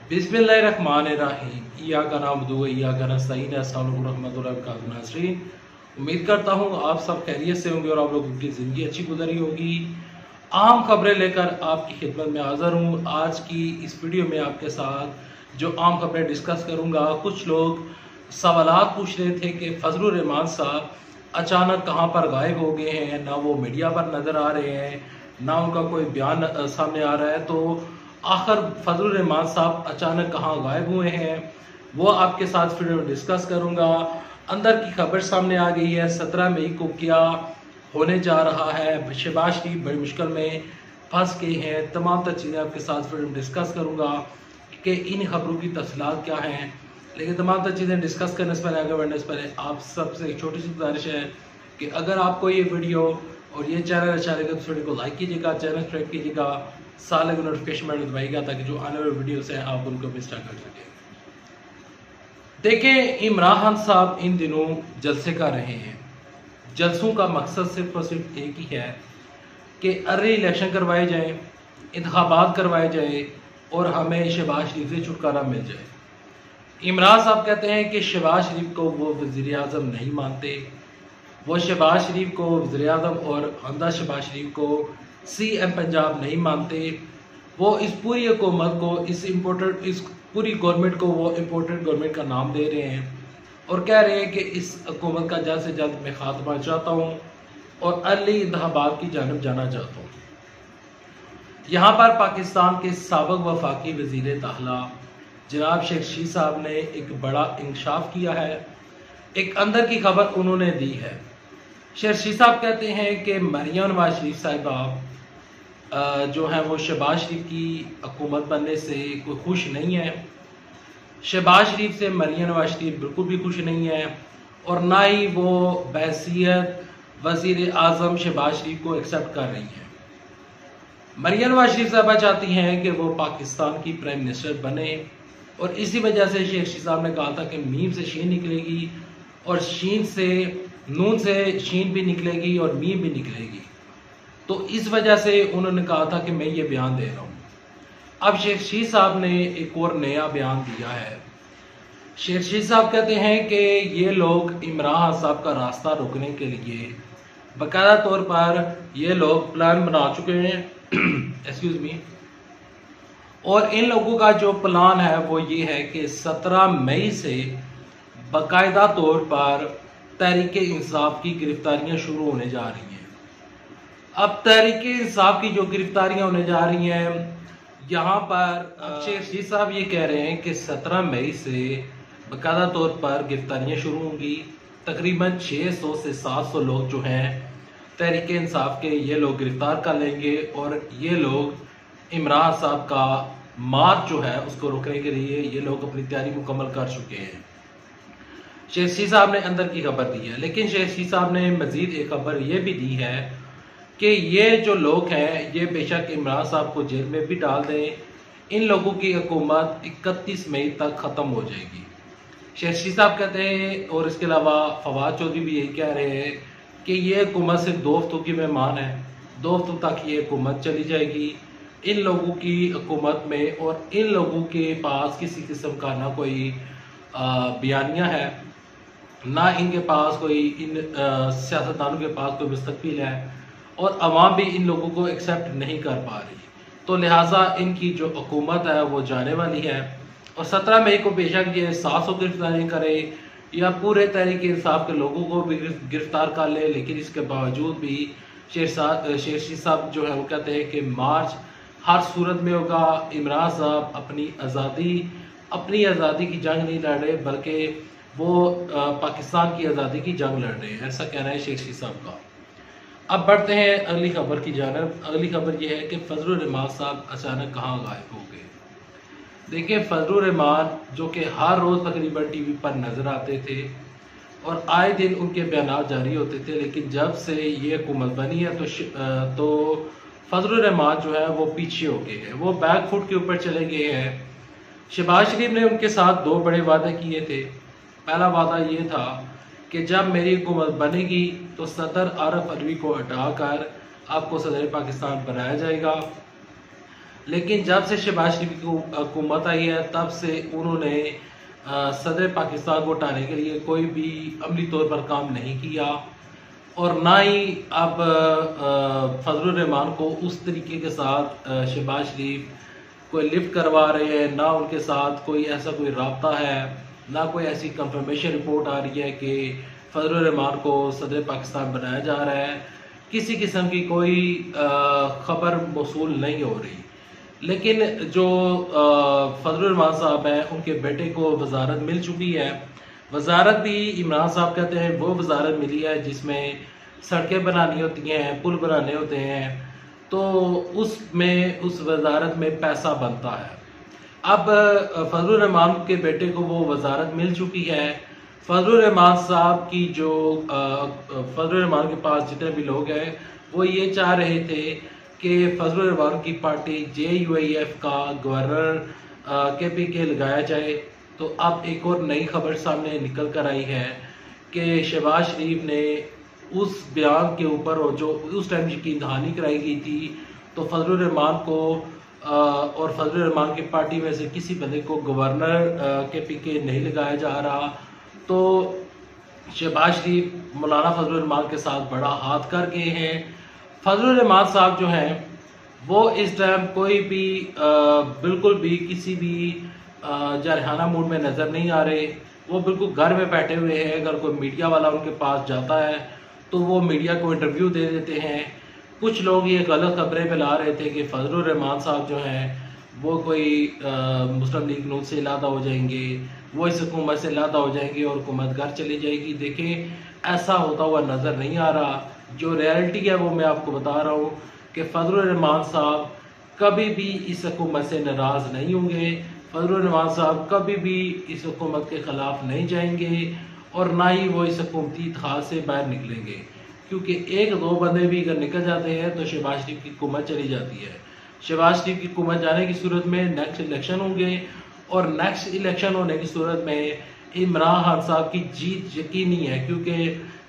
बिस्मिल्लाहिर्रहमानिर्रहीम। इय्याका नअबुदु व इय्याका नस्तईन। अस्सलामु अलैकुम रहमतुल्लाहि व बरकातुहू। नाज़रीन, उम्मीद करता हूँ आप सब खैरियत से होंगे और आप लोगों की ज़िंदगी अच्छी गुजरी होगी। आम खबरें लेकर आपकी खिदमत में हाज़िर हूँ। आज की इस वीडियो में आपके साथ जो आम खबरें डिस्कस करूँगा, कुछ लोग सवालात पूछ रहे थे कि फजलुर रहमान साहब अचानक कहाँ पर गायब हो गए हैं, ना वो मीडिया पर नज़र आ रहे हैं, ना उनका कोई बयान सामने आ रहा है। तो आखिर फजलुर रहमान साहब अचानक कहाँ गायब हुए हैं, वो आपके साथ फिर डिस्कस करूँगा। अंदर की खबर सामने आ गई है, 17 मई को क्या होने जा रहा है। शहबाज शरीफ बड़ी मुश्किल में फंस गए हैं। तमाम तर चीज़ें आपके साथ फिर डिस्कस करूँगा कि इन खबरों की तफसीलात क्या हैं। लेकिन तमाम तर चीज़ें डिस्कस करने से पहले, आगे बढ़ने से पहले आप सबसे एक छोटी सी गुजारिश है कि अगर आपको ये वीडियो और ये चैनल अच्छा लगे तो वीडियो को लाइक कीजिएगा, चैनल सब्सक्राइब कीजिएगा, साल लगे नोटिफिकेशन बेल दबाइएगा ताकि जो आने वाले वीडियोस हैं आप उनको मिस ना कर सकें। देखें, इमरान खान साहब इन दिनों जलसे कर रहे हैं। जलसों का मकसद सिर्फ और सिर्फ एक ही है कि अर्ली इलेक्शन करवाए जाएं, इंतखाबात करवाए जाए और हमें शहबाज शरीफ से छुटकारा मिल जाए। इमरान साहब कहते हैं कि शहबाज शरीफ को वो वज़ीर आज़म नहीं मानते, वो शहबाज शरीफ को वज़ीर आज़म और हमदा शहबाज शरीफ को CM पंजाब नहीं मानते। वो इस पूरी हुकूमत को इस पूरी गवर्नमेंट को वो इम्पोर्टेड गवर्नमेंट का नाम दे रहे हैं और कह रहे हैं कि इस हुकूमत का जल्द से जल्द मैं खात्मा चाहता हूँ और अर्ली इंतखाबात की जानब जाना चाहता हूँ। यहाँ पर पाकिस्तान के साबिक़ वफाकी वज़ीर दाखिला जनाब शेख रशीद साहब ने एक बड़ा इंकशाफ किया है। एक अंदर की खबर उन्होंने दी है। शेख रशीद साहब कहते हैं कि मरियम नवाज शरीफ साहिबा जो है वो शहबाज शरीफ की हुकूमत बनने से कोई खुश नहीं है। शहबाज शरीफ से मरियम नवाज शरीफ बिल्कुल भी खुश नहीं है और ना ही वो बहैसियत वज़ीर आज़म शहबाज शरीफ को एक्सेप्ट कर रही हैं। मरियम नवाज शरीफ साहबा चाहती हैं कि वो पाकिस्तान की प्राइम मिनिस्टर बने और इसी वजह से शेख रशीद साहब ने कहा था कि मीम से शीन निकलेगी और शीन से नून से शीन भी निकलेगी और मीम भी निकलेगी। तो इस वजह से उन्होंने कहा था कि मैं ये बयान दे रहा हूँ। अब शेख रशीद साहब ने एक और नया बयान दिया है। शेख रशीद साहब कहते हैं कि ये लोग इमरान साहब का रास्ता रोकने के लिए बाकायदा तौर पर ये लोग प्लान बना चुके हैं एक्सक्यूज मी, और इन लोगों का जो प्लान है वो ये है कि 17 मई से बाकायदा तौर पर तहरीक इंसाफ की गिरफ्तारियां शुरू होने जा रही हैं। अब तहरीक इंसाफ की जो गिरफ्तारियां होने जा रही हैं, यहाँ पर शेख रशीद साहब ये कह रहे हैं कि 17 मई से बाकायदा तौर पर गिरफ्तारियां शुरू होंगी। तकरीबन 600 से 700 लोग जो हैं तहरीक इंसाफ के, ये लोग गिरफ्तार कर लेंगे और ये लोग इमरान साहब का मार्च जो है उसको रोकने के लिए ये लोग अपनी तैयारी मुकम्मल कर चुके हैं। शेख रशीद साहब ने अंदर की खबर दी है, लेकिन शेख रशीद साहब ने मजीद एक खबर ये भी दी है कि ये जो लोग हैं ये बेशक इमरान साहब को जेल में भी डाल दें, इन लोगों की हुकूमत 31 मई तक ख़त्म हो जाएगी। शेख रशीद साहब कहते हैं और इसके अलावा फवाद चौधरी भी यही कह रहे हैं कि ये हुकूमत सिर्फ 2 हफ्तों की मेहमान है, 2 हफ्तों तक ये हुकूमत चली जाएगी। इन लोगों की हुकूमत में और इन लोगों के पास किसी किस्म का ना कोई बयानिया है, ना इनके पास कोई इन सियासतदानों के पास कोई मुस्तकबिल है और अवाम भी इन लोगों को एक्सेप्ट नहीं कर पा रही। तो लिहाजा इनकी जो हुकूमत है वो जाने वाली है और 17 मई को बेशक ये 700 गिरफ्तारी करे या पूरे तहरीक इंसाफ के लोगों को भी गिरफ्तार कर ले, लेकिन इसके बावजूद भी शेख रशीद साहब जो है वो कहते हैं कि मार्च हर सूरत में होगा। इमरान साहब अपनी आज़ादी की जंग नहीं लड़ रहे बल्कि वो पाकिस्तान की आज़ादी की जंग लड़ रहे हैं, ऐसा कहना है शेख रशीद साहब का। अब बढ़ते हैं अगली खबर की जानब। अगली खबर यह है कि फजलुर रहमान साहब अचानक कहाँ गायब हो गए। देखिए, फजलुर रहमान जो कि हर रोज़ तकरीबन टीवी पर नज़र आते थे और आए दिन उनके बयान जारी होते थे, लेकिन जब से ये हुकूमत बनी है तो फजलुर रहमान जो है वो पीछे हो गए हैं, वो बैक फुट के ऊपर चले गए हैं। शहबाज शरीफ ने उनके साथ 2 बड़े वादे किए थे। पहला वादा ये था कि जब मेरी हुकूमत बनेगी तो सदर आरिफ अलवी को हटाकर आपको सदर पाकिस्तान बनाया जाएगा। लेकिन जब से शहबाज शरीफ की हुकूमत आई है तब से उन्होंने सदर पाकिस्तान को हटाने के लिए कोई भी अमली तौर पर काम नहीं किया, और ना ही अब फजलुर रहमान को उस तरीके के साथ शहबाज शरीफ कोई लिफ्ट करवा रहे हैं, ना उनके साथ कोई ऐसा कोई राब्ता है, ना कोई ऐसी कंफर्मेशन रिपोर्ट आ रही है कि फजलुर रहमान को सदर पाकिस्तान बनाया जा रहा है। किसी किस्म की कोई खबर मौसूल नहीं हो रही। लेकिन जो फजलुर रहमान साहब हैं उनके बेटे को वजारत मिल चुकी है। वजारत भी इमरान साहब कहते हैं वो वजारत मिली है जिसमें सड़कें बनानी होती हैं, पुल बनाने होते हैं, तो उसमें उस वजारत में पैसा बनता है। अब फजलुर रहमान के बेटे को वो वजारत मिल चुकी है। फजलुर रहमान साहब की जो फजलुर रहमान के पास जितने भी लोग हैं वो ये चाह रहे थे कि फजलुर रहमान की पार्टी JUIF का गवर्नर KPK लगाया जाए। तो अब एक और नई खबर सामने निकल कर आई है कि शहबाज शरीफ ने उस बयान के ऊपर, और जो उस टाइम यकीन दहानी कराई गई थी, तो फजलुर रहमान को और फजलुर रहमान की पार्टी में से किसी बंदे को गवर्नर KPK नहीं लगाया जा रहा। तो शहबाज शरीफ मौलाना फजलुर रहमान के साथ बड़ा हाथ कर गए हैं। फजलुर रहमान साहब जो हैं वो इस टाइम कोई भी बिल्कुल भी किसी भी जारहाना मूड में नजर नहीं आ रहे। वो बिल्कुल घर में बैठे हुए हैं। अगर कोई मीडिया वाला उनके पास जाता है तो वो मीडिया को इंटरव्यू दे देते हैं। कुछ लोग ये गलत खबरें फैला रहे थे कि फजलुर रहमान साहब जो हैं वो कोई मुस्लिम लीग नून से इलादा हो जाएंगे, वो इस हुकूमत से इलादा हो जाएंगे और हुकूमत घर चली जाएगी। देखें, ऐसा होता हुआ नजर नहीं आ रहा। जो रियलिटी है वो मैं आपको बता रहा हूँ कि फजलुर रहमान साहब कभी भी इस हुकूमत से नाराज नहीं होंगे। फजलुर रहमान साहब कभी भी इस हुकूमत के खिलाफ नहीं जाएंगे और ना ही वो इस हुकूमती इत्तेहाद से बाहर निकलेंगे, क्योंकि एक दो बंदे भी अगर निकल जाते हैं तो शहबाज शरीफ की हुकूमत चली जाती है। शहबाज शरीफ की हुकूमत जाने की सूरत में नेक्स्ट इलेक्शन होंगे, और नेक्स्ट इलेक्शन होने की सूरत में इमरान खान साहब की जीत यकीनी है, क्योंकि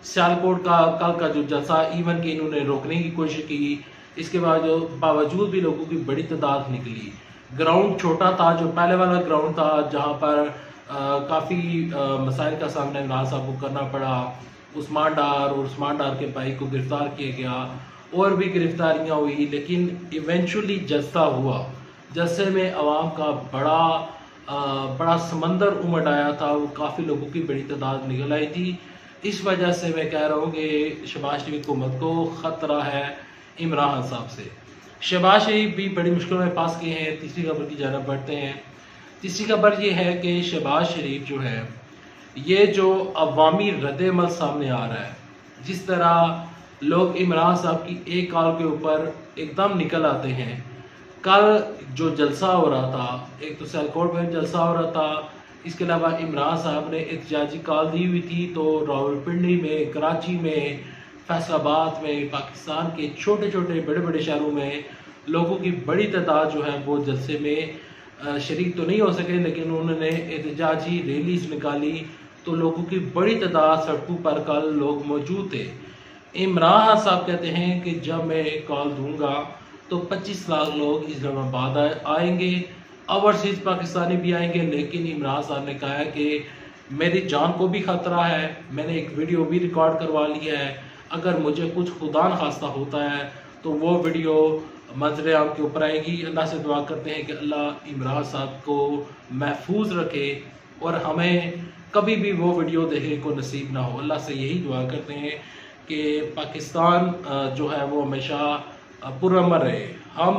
सियालकोट का कल का जो जलसा इवन कि इन्होंने रोकने की कोशिश की, इसके बावजूद भी लोगों की बड़ी तादाद निकली। ग्राउंड छोटा था, जो पहले वाला ग्राउंड था जहां पर काफ़ी मसाइल का सामना इमरान साहब को करना पड़ा। उस्मान डार और उस्मान डार के भाई को गिरफ्तार किया गया, और भी गिरफ्तारियां हुई, लेकिन इवेंचुअली जलसा हुआ। जलसे में अवाम का बड़ा समंदर उमड़ आया था। वो काफ़ी लोगों की बड़ी तादाद निकल आई थी। इस वजह से मैं कह रहा हूँ कि शहबाज शरीफ हुकूमत को ख़तरा है इमरान खान साहब से। शहबाज शरीफ भी बड़ी मुश्किलों में फंस गए हैं। तीसरी खबर की जानब बढ़ते हैं। तीसरी खबर ये है कि शहबाज शरीफ जो है, ये जो अवामी रद्द-ए-अमल सामने आ रहा है, जिस तरह लोग इमरान साहब की एक कॉल के ऊपर एकदम निकल आते हैं। कल जो जलसा हो रहा था, एक तो सियालकोट में जलसा हो रहा था, इसके अलावा इमरान साहब ने एहतजाजी कॉल दी हुई थी, तो रावलपिंडी में, कराची में, फैसलाबाद में, पाकिस्तान के छोटे छोटे बड़े बड़े शहरों में लोगों की बड़ी तादाद जो है वो जलसे में शरीक तो नहीं हो सके, लेकिन उन्होंने एहतजाजी रैलीज निकाली, तो लोगों की बड़ी तादाद सड़कों पर कल लोग मौजूद थे। इमरान साहब कहते हैं कि जब मैं कॉल दूंगा तो 25 लाख लोग इस्लामाबाद आएंगे, ओवरसीज पाकिस्तानी भी आएंगे, लेकिन इमरान साहब ने कहा है कि मेरी जान को भी खतरा है। मैंने एक वीडियो भी रिकॉर्ड करवा ली है, अगर मुझे कुछ खुदा न खास्ता होता है तो वो वीडियो मंजर आम के ऊपर आएगी। अल्लाह से दुआ करते हैं कि अल्लाह इमरान साहब को महफूज रखे और हमें कभी भी वो वीडियो देखने को नसीब ना हो। अल्लाह से यही दुआ करते हैं कि पाकिस्तान जो है वो हमेशा पुरअमन रहे। हम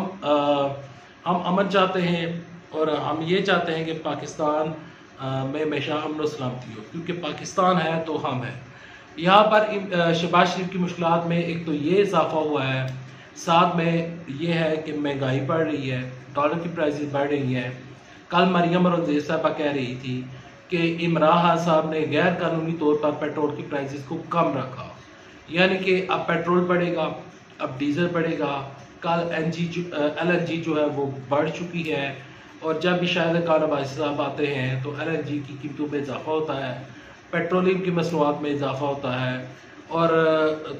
अमन चाहते हैं और हम ये चाहते हैं कि पाकिस्तान में हमेशा अमन और सलामती हो, क्योंकि पाकिस्तान है तो हम हैं। यहाँ पर शहबाज शरीफ की मुश्किलात में एक तो ये इजाफा हुआ है, साथ में ये है कि महंगाई बढ़ रही है, डॉलर की प्राइसेस बढ़ रही हैं। कल मरियम रंजीर साहबा कह रही थी कि इमरान खान साहब ने गैर कानूनी तौर पर पेट्रोल की प्राइसेस को कम रखा, यानी कि अब पेट्रोल बढ़ेगा, अब डीजल बढ़ेगा। कल LNG जो है वो बढ़ चुकी है, और जब भी शायद खान अब्बासी साहब आते हैं तो LNG की कीमतों में इजाफा होता है, पेट्रोलियम की मसनूआत में इजाफा होता है, और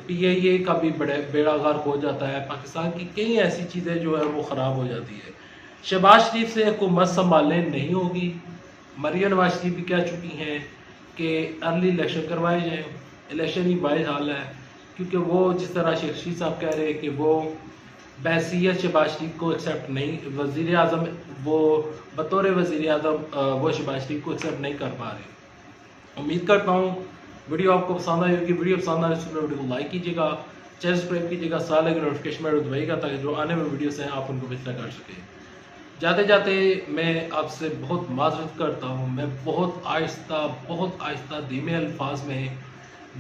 PIA का भी बेड़ा गर्क हो जाता है। पाकिस्तान की कई ऐसी चीज़ें जो है वो ख़राब हो जाती है। शहबाज शरीफ से हुकूमत संभालने नहीं होगी। मरियम नवाज शरीफ भी कह चुकी हैं कि अर्ली इलेक्शन करवाए जाएँ, इलेक्शन ही वाहिद हाल है, क्योंकि वो जिस तरह शेख रशीद साहब कह रहे हैं कि वो बैसियत शहबाज शरीफ को एक्सेप्ट नहीं, वज़ीर आज़म वो बतौर वज़ीर आज़म वो शहबाज शरीफ को एक्सेप्ट नहीं कर पा रहे। उम्मीद करता हूँ वीडियो आपको पसंद आई होगी। वीडियो पसंद आने से वीडियो को लाइक कीजिएगा, चैनल सब्सक्राइब कीजिएगा, साथ लगे नोटिफिकेशन में दबाइएगा ताकि जो आने वाले वीडियोस हैं आप उनको मिस ना कर सकें। जाते जाते मैं आपसे बहुत माजरत करता हूँ, मैं बहुत आहिस्ता धीमे अल्फाज में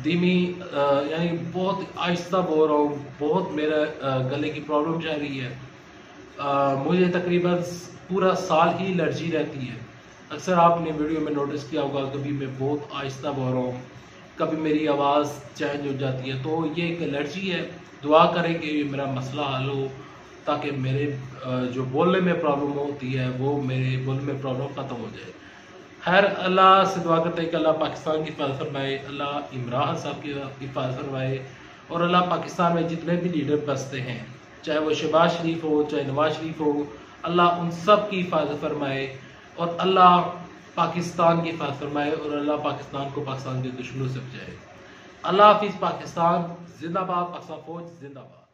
धीमी यानी बहुत आहिस्ता बोल रहा हूँ। बहुत मेरा गले की प्रॉब्लम जा रही है। मुझे तकरीबन पूरा साल ही एलर्जी रहती है। अक्सर आपने वीडियो में नोटिस किया होगा, कभी मैं बहुत आहिस्ता बोल रहा हूँ, कभी मेरी आवाज़ चेंज हो जाती है, तो ये एक एलर्जी है। दुआ करें कि मेरा मसला हल हो ताकि मेरे जो बोलने में प्रॉब्लम होती है वो मेरे बोलने में प्रॉब्लम ख़त्म हो जाए। खैर, अल्लाह से दुआ करते हैं कि अल्लाह पाकिस्तान की हिफाजत फरमाए, अल्लाह इमरान साहब की हिफाजत फरमाए और अल्लाह पाकिस्तान में जितने भी लीडर बसते हैं, चाहे वो शहबाज शरीफ हो चाहे नवाज शरीफ हो, अल्लाह उन सब की हिफाजत फरमाए और अल्लाह पाकिस्तान की हिफाजत फरमाए और अल्लाह पाकिस्तान को पाकिस्तान के दुश्मनों से बचाए। अल्लाह हाफिज़। पाकिस्तान जिंदाबाद, पाकिस्तान फौज जिंदाबाद।